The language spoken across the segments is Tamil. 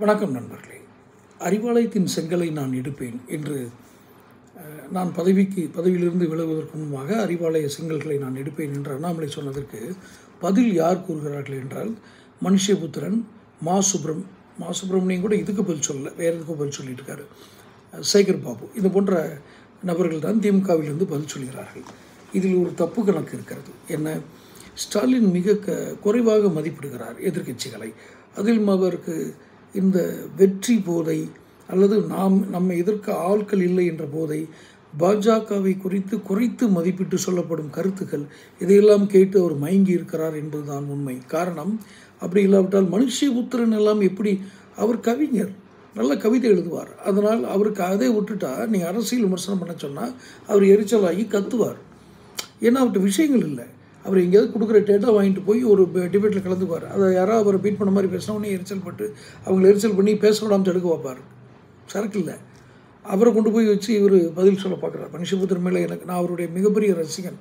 வணக்கம் நண்பர்களே. அறிவாலயத்தின் செங்கலை நான் எடுப்பேன் என்று நான் பதவியிலிருந்து விலகுவதற்கு முன்பாக அறிவாலய செங்கல்களை நான் எடுப்பேன் என்று அண்ணாமலை சொன்னதற்கு பதில் யார் கூறுகிறார்கள் என்றால் மனுஷபுத்திரன், மா சுப்பிரமணியம் கூட இதுக்கு பதில் சொல்லலை, வேறு எதுக்கும் பதில் சொல்லிட்டு இருக்காரு. சேகர் பாபு இது போன்ற நபர்கள் தான் திமுகவிலிருந்து பதில் சொல்கிறார்கள். இதில் ஒரு தப்பு கணக்கு இருக்கிறது. என்ன, ஸ்டாலின் மிக குறைவாக மதிப்பிடுகிறார் எதிர்க்கட்சிகளை. அதில் அவருக்கு இந்த வெற்றி போதை அல்லது நம்மை எதிர்க்க ஆட்கள் இல்லை என்ற போதை, பாஜகவை குறைத்து மதிப்பிட்டு சொல்லப்படும் கருத்துக்கள், இதையெல்லாம் கேட்டு அவர் மயங்கி இருக்கிறார் என்பதுதான் உண்மை. காரணம், அப்படி இல்லாவிட்டால் மனுஷபுத்திரன் எல்லாம் எப்படி, அவர் கவிஞர், நல்ல கவிதை எழுதுவார். அதனால் அவருக்கு அதை விட்டுட்டா நீ அரசியல் விமர்சனம் பண்ண சொன்னால் அவர் எரிச்சலாகி கத்துவார். ஏன்னா அவர்கிட்ட விஷயங்கள் இல்லை. அவர் எங்கேயாவது கொடுக்குற டேட்டா வாங்கிட்டு போய் ஒரு டிபேட்டில் கலந்துக்குவார். அதை யாராவது அவரை பீட் பண்ண மாதிரி பேசினா உடனே எரிச்சல் பட்டு அவங்களை எரிச்சல் பண்ணி பேச விடாமல் தடுக்க வைப்பார். சரக்கு இல்லை. அவரை கொண்டு போய் வச்சு இவர் பதில் சொல்ல பார்க்குறார். மனுஷபுத்திரன் மேலே நான் அவருடைய மிகப்பெரிய ரசிகன்.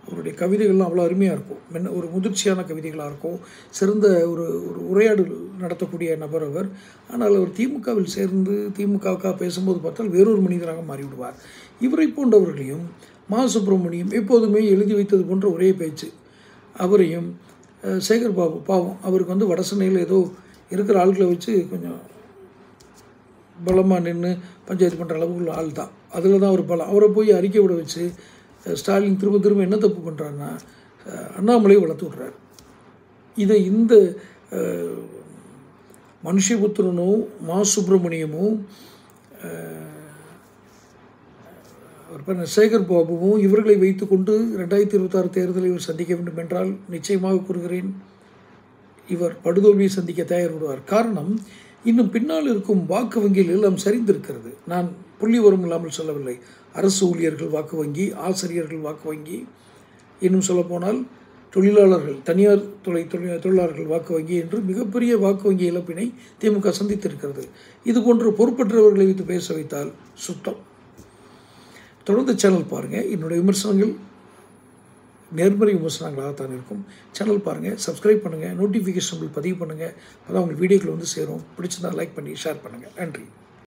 அவருடைய கவிதைகள்லாம் அவ்வளோ அருமையாக இருக்கும். ஒரு முதிர்ச்சியான கவிதைகளாக இருக்கும். சிறந்த ஒரு உரையாடல் நடத்தக்கூடிய நபர் அவர். ஆனால் அவர் திமுகவில் சேர்ந்து திமுகவுக்காக பேசும்போது பார்த்தால் வேறொரு மனிதராக மாறிவிடுவார். இவரை போன்றவர்களையும் மா சுப்பிரமணியம் எப்போதுமே எழுதி வைத்தது போன்ற ஒரே பேச்சு. அவரையும் சேகர் பாபு பாவம், அவருக்கு வடசென்னையில் ஏதோ இருக்கிற ஆட்களை வச்சு கொஞ்சம் பலமாக நின்று பஞ்சாயத்து பண்ணுற அளவுக்கு ஆள் தான். அதில் தான் ஒரு பலம். அவரை போய் அறிக்கை விட வச்சு ஸ்டாலின் திரும்ப என்ன தப்பு பண்ணுறாருன்னா அண்ணாமலையை வளர்த்து விட்றாரு. இதை இந்த மனுஷபுத்திரனும் மா சுப்பிரமணியமும் சேகர் பாபுவும் இவர்களை வைத்துக்கொண்டு 2026 தேர்தலை இவர் சந்திக்க வேண்டும் என்றால் நிச்சயமாக கூறுகிறேன், இவர் படுதோல்வியை சந்திக்க தயார் விடுவார். காரணம், இன்னும் பின்னால் இருக்கும் வாக்கு வங்கியில் எல்லாம் சரிந்திருக்கிறது. நான் புள்ளி வரும் இல்லாமல் சொல்லவில்லை. அரசு ஊழியர்கள் வாக்கு வங்கி, ஆசிரியர்கள் வாக்கு வங்கி, இன்னும் சொல்லப்போனால் தொழிலாளர்கள், தனியார் தொழிலாளர்கள் வாக்கு வங்கி என்று மிகப்பெரிய வாக்கு வங்கி இழப்பினை திமுக சந்தித்திருக்கிறது. இது போன்று பொறுப்பற்றவர்களை வைத்து பேச வைத்தால் சுத்தம். தொடர்ந்து சேனல் பாருங்கள். என்னுடைய விமர்சனங்கள் நேர்மறை விமர்சனங்களாகத்தான் இருக்கும். சேனல் பாருங்கள், சப்ஸ்கிரைப் பண்ணுங்கள், நோட்டிஃபிகேஷன் பதிவு பண்ணுங்கள். அப்போ தான் உங்களுக்கு வீடியோக்கள் சேரும். பிடிச்சிருந்தால் லைக் பண்ணி ஷேர் பண்ணுங்கள். நன்றி.